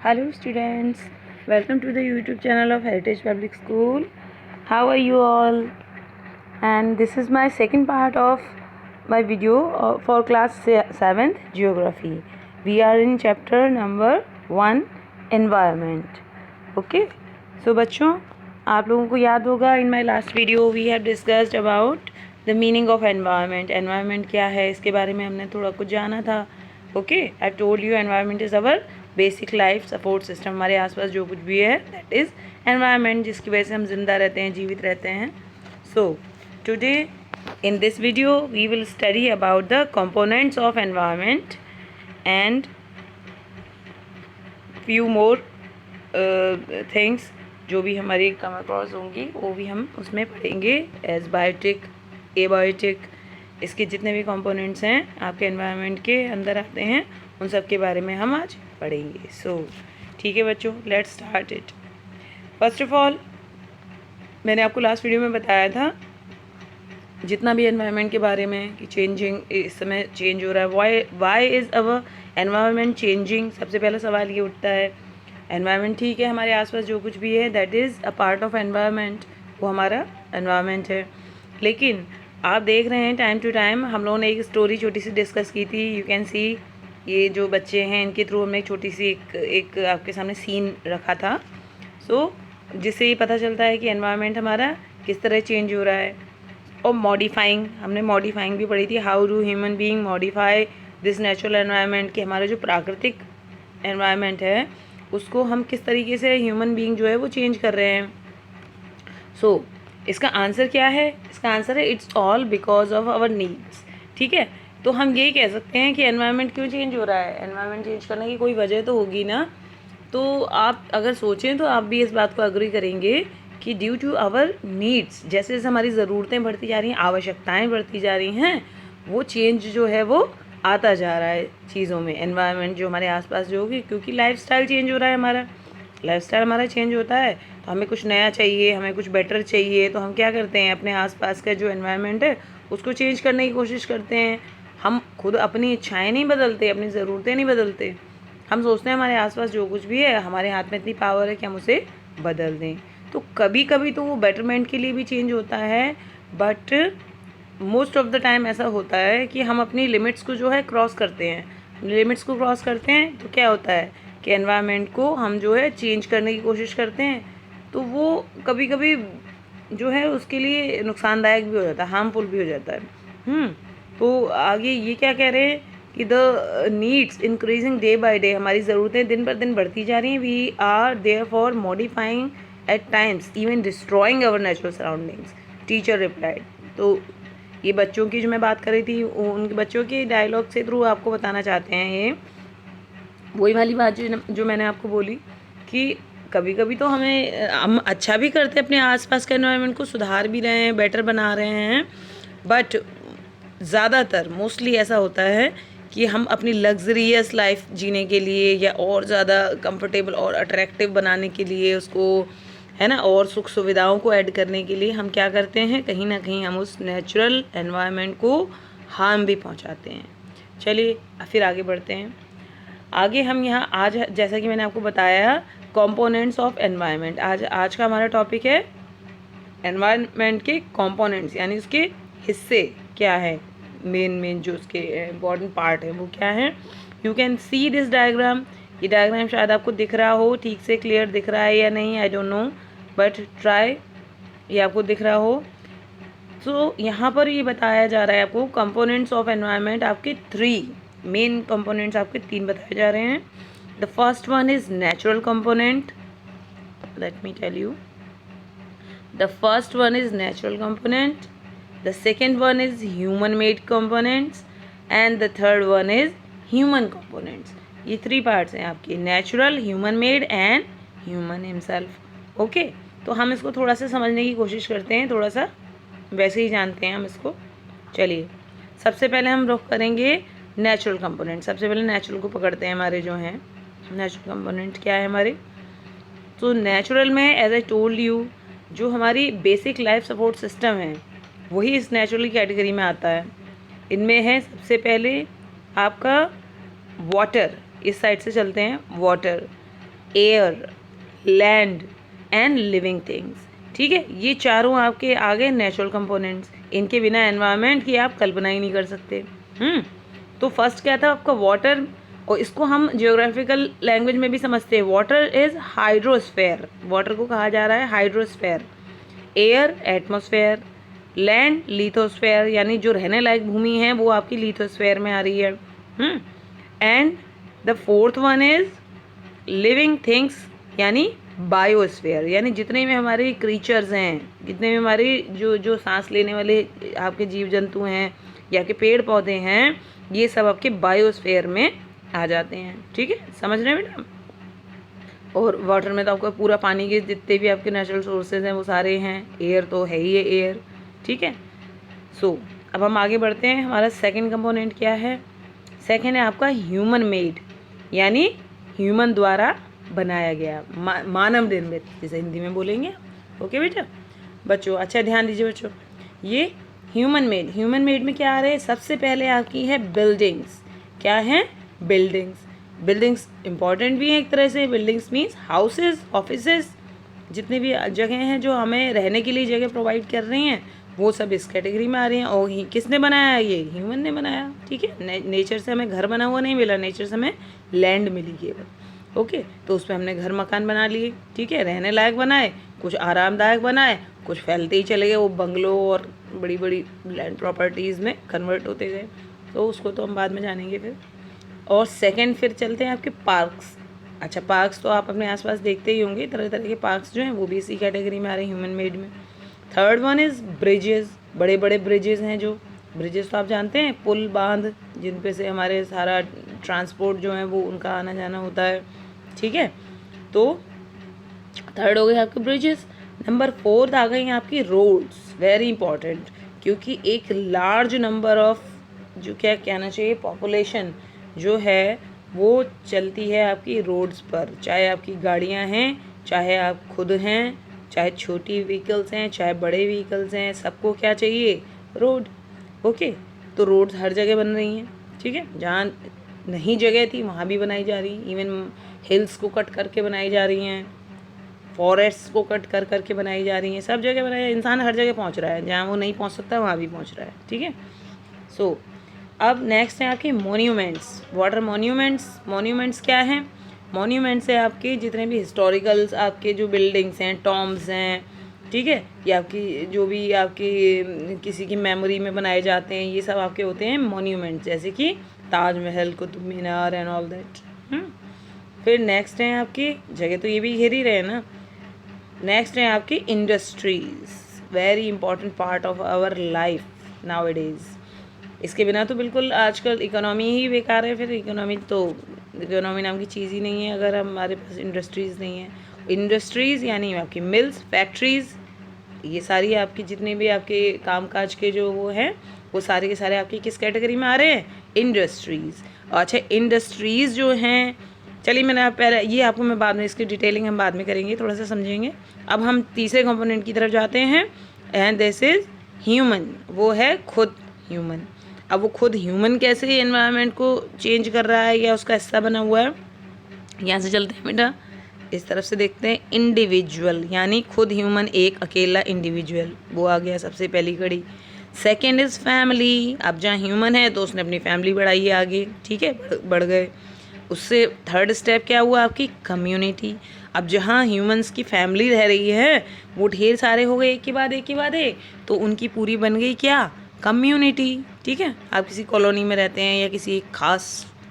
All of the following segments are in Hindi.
Hello students, welcome to the YouTube channel of Heritage Public School. How are you all? And this is my second part of my video for class 7th Geography. We are in chapter number 1 Environment. Okay, so बच्चों आप लोगों को याद होगा in my last video we have discussed about the meaning of environment. Environment क्या है इसके बारे में हमने थोड़ा कुछ जाना था. Okay, I told you environment is our basic life support system. हमारे आसपास जो कुछ भी है दैट इज़ एनवायरनमेंट, जिसकी वजह से हम जिंदा रहते हैं, जीवित रहते हैं. So today in this video we will study about the components of environment and few more things जो भी हमारी कम अक्रॉस होंगी वो भी हम उसमें पढ़ेंगे. एज बायोटिक, एबायोटिक, इसके जितने भी कंपोनेंट्स हैं आपके एनवायरनमेंट के अंदर आते हैं उन सब के बारे में हम आज पढ़ेंगे. सो ठीक है बच्चों, let's start it. First of all मैंने आपको लास्ट वीडियो में बताया था जितना भी एनवायरनमेंट के बारे में कि चेंजिंग, इस समय चेंज हो रहा है. Why is our environment changing. सबसे पहला सवाल ये उठता है एनवायरनमेंट ठीक है, हमारे आसपास जो कुछ भी है that is a part of environment, वो हमारा एनवायरनमेंट है. लेकिन आप देख रहे हैं टाइम टू टाइम हम लोगों ने एक स्टोरी छोटी सी डिस्कस की थी. यू कैन सी, ये जो बच्चे हैं इनके थ्रू हमने एक छोटी सी एक आपके सामने सीन रखा था. सो जिससे ये पता चलता है कि एनवायरनमेंट हमारा किस तरह चेंज हो रहा है. और मॉडिफाइंग, हमने मॉडिफाइंग भी पढ़ी थी. How do human being modify this natural environment, कि हमारा जो प्राकृतिक एनवायरनमेंट है उसको हम किस तरीके से ह्यूमन बीइंग जो है वो चेंज कर रहे हैं. सो इसका आंसर क्या है? इसका आंसर है it's all because of our needs. ठीक है, तो हम यही कह सकते हैं कि एनवायरनमेंट क्यों चेंज हो रहा है. एनवायरनमेंट चेंज करने की कोई वजह तो होगी ना. तो आप अगर सोचें तो आप भी इस बात को एग्री करेंगे कि ड्यू टू आवर नीड्स, जैसे जैसे हमारी ज़रूरतें बढ़ती जा रही हैं, आवश्यकताएं बढ़ती जा रही हैं, वो चेंज जो है वो आता जा रहा है चीज़ों में. एनवायरनमेंट जो हमारे आसपास जो होगी, क्योंकि लाइफस्टाइल चेंज हो रहा है, हमारा लाइफस्टाइल हमारा चेंज होता है तो हमें कुछ नया चाहिए, हमें कुछ बेटर चाहिए. तो हम क्या करते हैं, अपने आसपास का जो एनवायरनमेंट है उसको चेंज करने की कोशिश करते हैं. हम खुद अपनी इच्छाएं नहीं बदलते, अपनी ज़रूरतें नहीं बदलते. हम सोचते हैं हमारे आसपास जो कुछ भी है, हमारे हाथ में इतनी पावर है कि हम उसे बदल दें. तो कभी कभी तो वो बेटरमेंट के लिए भी चेंज होता है, but most of the time ऐसा होता है कि हम अपनी लिमिट्स को जो है क्रॉस करते हैं. लिमिट्स को क्रॉस करते हैं तो क्या होता है कि एनवायरनमेंट को हम जो है चेंज करने की कोशिश करते हैं. तो वो कभी कभी जो है उसके लिए नुकसानदायक भी हो जाता है, हार्मफुल भी हो जाता है. तो आगे ये क्या कह रहे हैं कि the needs increasing day by day, हमारी ज़रूरतें दिन पर दिन बढ़ती जा रही हैं. We are there for modifying at times even destroying our natural surroundings, teacher replied. तो ये बच्चों की जो मैं बात कर रही थी उनके बच्चों के डायलॉग से थ्रू आपको बताना चाहते हैं. ये वही वाली बात जो मैंने आपको बोली कि कभी कभी तो हम अच्छा भी करते हैं, अपने आसपास के एनवायरनमेंट को सुधार भी रहे हैं, बेटर बना रहे हैं. बट ज़्यादातर मोस्टली ऐसा होता है कि हम अपनी लग्जरियस लाइफ जीने के लिए या और ज़्यादा कंफर्टेबल और अट्रैक्टिव बनाने के लिए उसको, है ना, और सुख सुविधाओं को ऐड करने के लिए हम क्या करते हैं, कहीं ना कहीं हम उस नेचुरल एनवायरनमेंट को हार्म भी पहुंचाते हैं. चलिए फिर आगे बढ़ते हैं. आगे हम यहाँ आज, जैसा कि मैंने आपको बताया, कंपोनेंट्स ऑफ एनवायरनमेंट. आज का हमारा टॉपिक है एनवायरनमेंट के कंपोनेंट्स, यानी उसके हिस्से क्या है, मेन जो उसके इम्पॉर्टेंट पार्ट है वो क्या है. You can see this diagram. ये डायग्राम शायद आपको दिख रहा हो, ठीक से क्लियर दिख रहा है या नहीं, I don't know, but try. ये आपको दिख रहा हो. सो यहाँ पर ये बताया जा रहा है आपको कंपोनेंट्स ऑफ एनवायरनमेंट. आपके 3 मेन कंपोनेंट्स आपके 3 बताए जा रहे हैं. The first one is natural component. Let me tell you. The first one is natural component, the second one is human made components and the third one is human components. ये 3 पार्ट्स हैं आपके, natural, human made and human himself. Okay, तो हम इसको थोड़ा सा समझने की कोशिश करते हैं, थोड़ा सा वैसे ही जानते हैं हम इसको. चलिए सबसे पहले हम रुख करेंगे नेचुरल कंपोनेंट. सबसे पहले नेचुरल को पकड़ते हैं. हमारे जो हैं नेचुरल कंपोनेंट क्या है हमारे. तो नेचुरल में एज आई टोल्ड यू, जो हमारी बेसिक लाइफ सपोर्ट सिस्टम है वही इस नेचुरल कैटेगरी में आता है. इनमें है सबसे पहले आपका वाटर. इस साइड से चलते हैं. Water, air, land and living things. ठीक है, ये चारों आपके आ गए नेचुरल कंपोनेंट्स। इनके बिना एनवायरनमेंट की आप कल्पना ही नहीं कर सकते। तो फर्स्ट क्या था आपका वाटर, और इसको हम जियोग्राफिकल लैंग्वेज में भी समझते हैं। वाटर इज हाइड्रोस्फेयर, वाटर को कहा जा रहा है hydrosphere. Air atmosphere, land lithosphere, यानी जो रहने लायक भूमि है वो आपकी लिथोस्फेयर में आ रही है। And the fourth one is living things, यानी बायोस्फेयर, यानी जितने भी हमारे क्रीचर्स हैं, जितने भी हमारे जो जो सांस लेने वाले आपके जीव जंतु हैं या के पेड़ पौधे हैं, ये सब आपके बायोस्फेयर में आ जाते हैं। ठीक है, समझ रहे हैं बेटा। और वाटर में तो आपका पूरा पानी के जितने भी आपके नेचुरल सोर्सेज हैं वो सारे हैं। एयर तो है ही है एयर। ठीक है, सो अब हम आगे बढ़ते हैं। हमारा सेकंड कंपोनेंट क्या है? सेकंड है आपका ह्यूमन मेड, यानी ह्यूमन द्वारा बनाया गया, मानव निर्मित, जैसे हिंदी में बोलेंगे। ओके बेटा बच्चों, अच्छा ध्यान दीजिए बच्चों, ये ह्यूमन मेड में क्या आ रहे हैं? सबसे पहले आपकी है बिल्डिंग्स। क्या है? बिल्डिंग्स। बिल्डिंग्स इंपॉर्टेंट भी हैं एक तरह से। बिल्डिंग्स मीन्स हाउसेस, ऑफिसेस, जितने भी जगह हैं जो हमें रहने के लिए जगह प्रोवाइड कर रही हैं, वो सब इस कैटेगरी में आ रही हैं। और किसने बनाया? ये ह्यूमन ने बनाया। ठीक है, नेचर से हमें घर बना हुआ नहीं मिला, नेचर से हमें लैंड मिली केवल। ओके, तो उस पर हमने घर मकान बना लिए। ठीक है, रहने लायक बनाए, कुछ आरामदायक बनाए, कुछ फैलते ही चले गए, वो बंगलों और बड़ी बड़ी लैंड प्रॉपर्टीज़ में कन्वर्ट होते गए। तो उसको तो हम बाद में जानेंगे फिर। और सेकंड फिर चलते हैं आपके पार्क्स। अच्छा, पार्क्स तो आप अपने आसपास देखते ही होंगे, तरह तरह के पार्क्स जो हैं वो भी इसी कैटेगरी में आ रहे हैं, ह्यूमन मेड में। Third one is bridges. बड़े बड़े ब्रिजेस हैं जो, ब्रिजेस तो आप जानते हैं, पुल बांध, जिन पे से हमारे सारा ट्रांसपोर्ट जो है वो उनका आना जाना होता है। ठीक है, तो थर्ड हो गए आपके ब्रिजेस। नंबर फोर्थ आ गई आपकी रोड्स, वेरी इंपॉर्टेंट, क्योंकि एक लार्ज नंबर ऑफ जो क्या कहना चाहिए पॉपुलेशन जो है वो चलती है आपकी रोड्स पर, चाहे आपकी गाड़ियां हैं, चाहे आप खुद हैं, चाहे छोटी व्हीकल्स हैं, चाहे बड़े व्हीकल्स हैं, सबको क्या चाहिए? रोड। ओके, तो रोड्स हर जगह बन रही हैं। ठीक है, जहाँ नहीं जगह थी वहाँ भी बनाई जा रही, इवन हिल्स को कट करके बनाई जा रही हैं, फॉरेस्ट को कट कर करके बनाई जा रही हैं, सब जगह बनाई। इंसान हर जगह पहुँच रहा है, जहाँ वो नहीं पहुँच सकता वहाँ भी पहुँच रहा है। ठीक है, सो अब नेक्स्ट है आपके मोन्यूमेंट्स। वाटर मोन्यूमेंट्स क्या हैं? मोन्यूमेंट्स है आपके जितने भी हिस्टोरिकल्स आपके जो बिल्डिंग्स हैं, टॉम्ब्स हैं, ठीक है, या आपकी जो भी आपकी किसी की मेमोरी में बनाए जाते हैं, ये सब आपके होते हैं मोन्यूमेंट्स, जैसे कि Taj Mahal, Qutub Minar and all that. फिर नेक्स्ट है आपकी, जगह तो ये भी घेर ही रहे ना, नेक्स्ट है आपकी industries, very important part of our life now it is. इसके बिना तो बिल्कुल आजकल इकोनॉमी ही बेकार है। फिर इकोनॉमी नाम की चीज़ ही नहीं है अगर हमारे पास इंडस्ट्रीज़ नहीं है। इंडस्ट्रीज़ यानी आपकी मिल्स, फैक्ट्रीज़, ये सारी आपकी जितने भी आपके कामकाज के जो वो हैं वो सारे के सारे आपकी किस कैटेगरी में आ रहे हैं? इंडस्ट्रीज़। अच्छा, इंडस्ट्रीज़ जो हैं, चलिए मैंने आप पहले ये आपको मैं बाद में इसकी डिटेलिंग हम बाद में करेंगे, थोड़ा सा समझेंगे। अब हम तीसरे कंपोनेंट की तरफ जाते हैं, एंड दिस इज़ ह्यूमन। वो है खुद ह्यूमन। अब वो खुद ह्यूमन कैसे एनवायरनमेंट को चेंज कर रहा है या उसका हिस्सा बना हुआ है, यहाँ से चलते हैं बेटा, इस तरफ से देखते हैं। इंडिविजुअल, यानी खुद ह्यूमन, एक अकेला इंडिविजुअल, वो आ गया सबसे पहली कड़ी। Second is family. अब जहाँ ह्यूमन है तो उसने अपनी फैमिली बढ़ाई है आगे, ठीक है, बढ़ गए। उससे थर्ड स्टेप क्या हुआ आपकी? कम्युनिटी। अब जहाँ ह्यूमंस की फैमिली रह रही है वो ढेर सारे हो गए एक के बाद एक, तो उनकी पूरी बन गई क्या? कम्युनिटी। ठीक है, आप किसी कॉलोनी में रहते हैं या किसी एक खास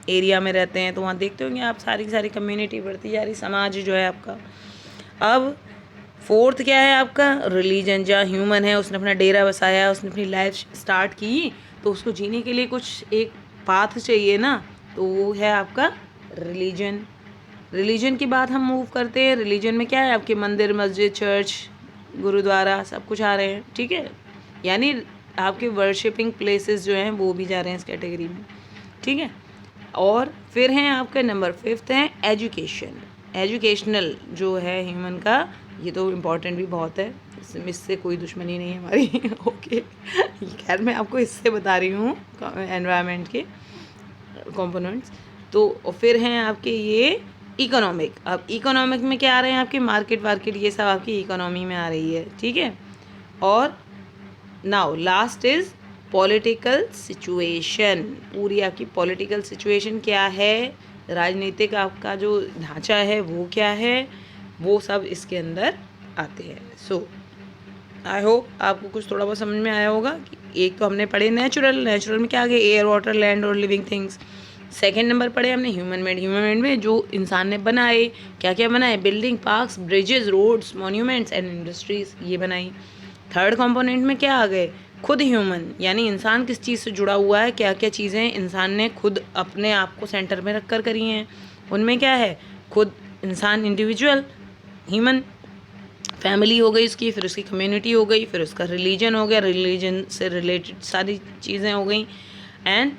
एरिया में रहते हैं तो वहाँ देखते होंगे आप सारी की सारी कम्युनिटी बढ़ती जा रही, समाज जो है आपका। अब फोर्थ क्या है आपका? रिलीजन। जहाँ ह्यूमन है उसने अपना डेरा बसाया, उसने अपनी लाइफ स्टार्ट की, तो उसको जीने के लिए कुछ एक पाथ चाहिए ना, तो वो है आपका रिलीजन। रिलीजन की बात हम मूव करते हैं। रिलीजन में क्या है आपके? मंदिर, मस्जिद, चर्च, गुरुद्वारा, सब कुछ आ रहे हैं। ठीक है, यानी आपके वर्शिपिंग प्लेसेस जो हैं वो भी जा रहे हैं इस कैटेगरी में। ठीक है, और फिर हैं आपका नंबर फिफ्थ है एजुकेशन। एजुकेशनल जो है ह्यूमन का, ये तो इम्पॉर्टेंट भी बहुत है, इससे कोई दुश्मनी नहीं है हमारी। ओके, खैर मैं आपको इससे बता रही हूँ एनवायरनमेंट के कंपोनेंट्स। तो फिर हैं आपके ये इकोनॉमिक, अब इकोनॉमिक में क्या आ रहे हैं आपके मार्केट वार्केट, ये सब आपकी इकोनॉमी में आ रही है, ठीक है। और now last is political situation, पूरी आपकी पॉलिटिकल सिचुएशन क्या है, राजनीतिक आपका जो ढांचा है वो क्या है, वो सब इसके अंदर आते हैं। सो आई होप आपको कुछ थोड़ा बहुत समझ में आया होगा। एक तो हमने पढ़े नेचुरल में क्या आ गया, एयर वाटर लैंड और लिविंग थिंग्स। सेकेंड नंबर पढ़े हमने ह्यूमन मेड में जो इंसान ने बनाए, क्या क्या बनाए, building, parks, bridges, roads, monuments and industries, ये बनाई। थर्ड कंपोनेंट में क्या आ गए, खुद ह्यूमन, यानी इंसान किस चीज़ से जुड़ा हुआ है, क्या क्या चीज़ें इंसान ने खुद अपने आप को सेंटर में रख कर करी हैं, उनमें क्या है, खुद इंसान इंडिविजुअल ह्यूमन, फैमिली हो गई उसकी, फिर उसकी कम्युनिटी हो गई, फिर उसका रिलीजन हो गया, रिलीजन से रिलेटेड सारी चीज़ें हो गई, एंड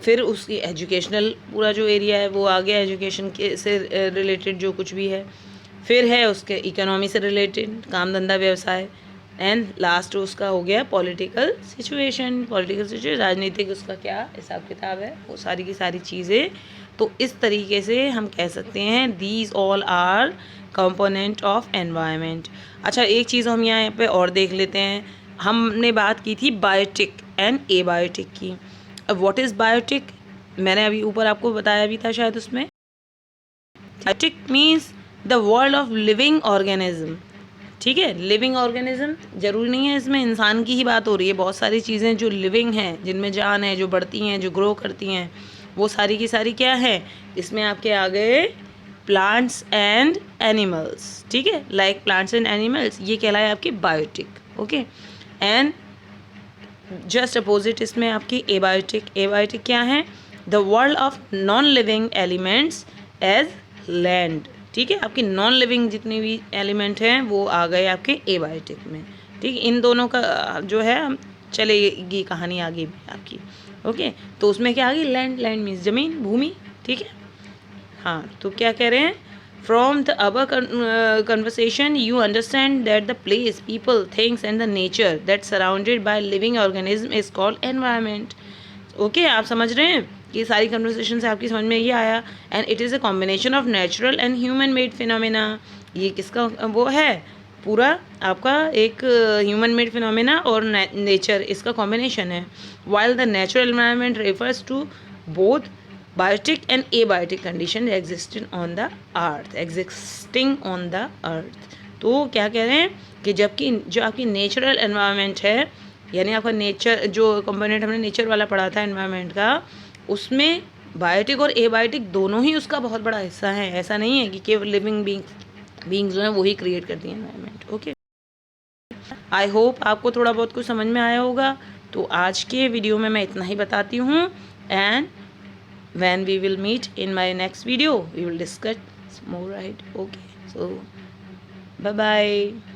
फिर उसकी एजुकेशनल पूरा जो एरिया है वो आ गया, एजुकेशन के से रिलेटेड जो कुछ भी है, फिर है उसके इकोनॉमी से रिलेटेड काम धंधा व्यवसाय, एंड लास्ट उसका हो गया पॉलिटिकल सिचुएशन, राजनीतिक उसका क्या हिसाब किताब है, वो सारी की सारी चीज़ें। तो इस तरीके से हम कह सकते हैं these all R component of environment. अच्छा, एक चीज़ हम यहाँ पे और देख लेते हैं, हमने बात की थी बायोटिक एंड एबायोटिक की। अब व्हाट इज़ बायोटिक, मैंने अभी ऊपर आपको बताया भी था शायद उसमें। Biotic means the world of living organism, ठीक है। लिविंग ऑर्गेनिज्म जरूरी नहीं है इसमें इंसान की ही बात हो रही है, बहुत सारी चीज़ें जो लिविंग हैं, जिनमें जान है, जो बढ़ती हैं, जो ग्रो करती हैं, वो सारी की सारी क्या है, इसमें आपके आ गए प्लांट्स एंड एनिमल्स, ठीक है, लाइक प्लांट्स एंड एनिमल्स, ये कहलाए आपकी biotic, okay. And just opposite इसमें आपकी एबायोटिक क्या है, the world of non living elements as land, ठीक है। आपकी नॉन लिविंग जितनी भी एलिमेंट हैं वो आ गए आपके एबायोटिक में, ठीक। इन दोनों का जो है हम चलेगी कहानी आगे भी आपकी, ओके। तो उसमें क्या आ गई, लैंड मीन्स ज़मीन, भूमि, ठीक है। हाँ, तो क्या कह रहे हैं, फ्रॉम द अबर conversation you understand that the place, people, things and the nature that surrounded by living organism is called environment, okay. आप समझ रहे हैं, ये सारी कन्वर्सेशन से आपकी समझ में ये आया। And it is a combination of natural and human made phenomena, ये किसका वो है, पूरा आपका एक ह्यूमन मेड फिनोमेना और नेचर, इसका कॉम्बिनेशन है। While the natural environment refers to both biotic and abiotic condition existing on the earth. तो क्या कह रहे हैं कि जबकि जो आपकी नेचुरल एनवायरनमेंट है, यानी आपका नेचर जो कंपोनेंट हमने नेचर वाला पढ़ा था एनवायरनमेंट का, उसमें बायोटिक और एबायोटिक दोनों ही उसका बहुत बड़ा हिस्सा है। ऐसा नहीं है कि केवल लिविंग बींग्स जो हैं वही क्रिएट करती हैं एनवायरनमेंट, ओके। आई होप आपको थोड़ा बहुत कुछ समझ में आया होगा। तो आज के वीडियो में मैं इतना ही बताती हूँ, and when we will meet in my next video we will discuss more, right? Okay, so bye bye.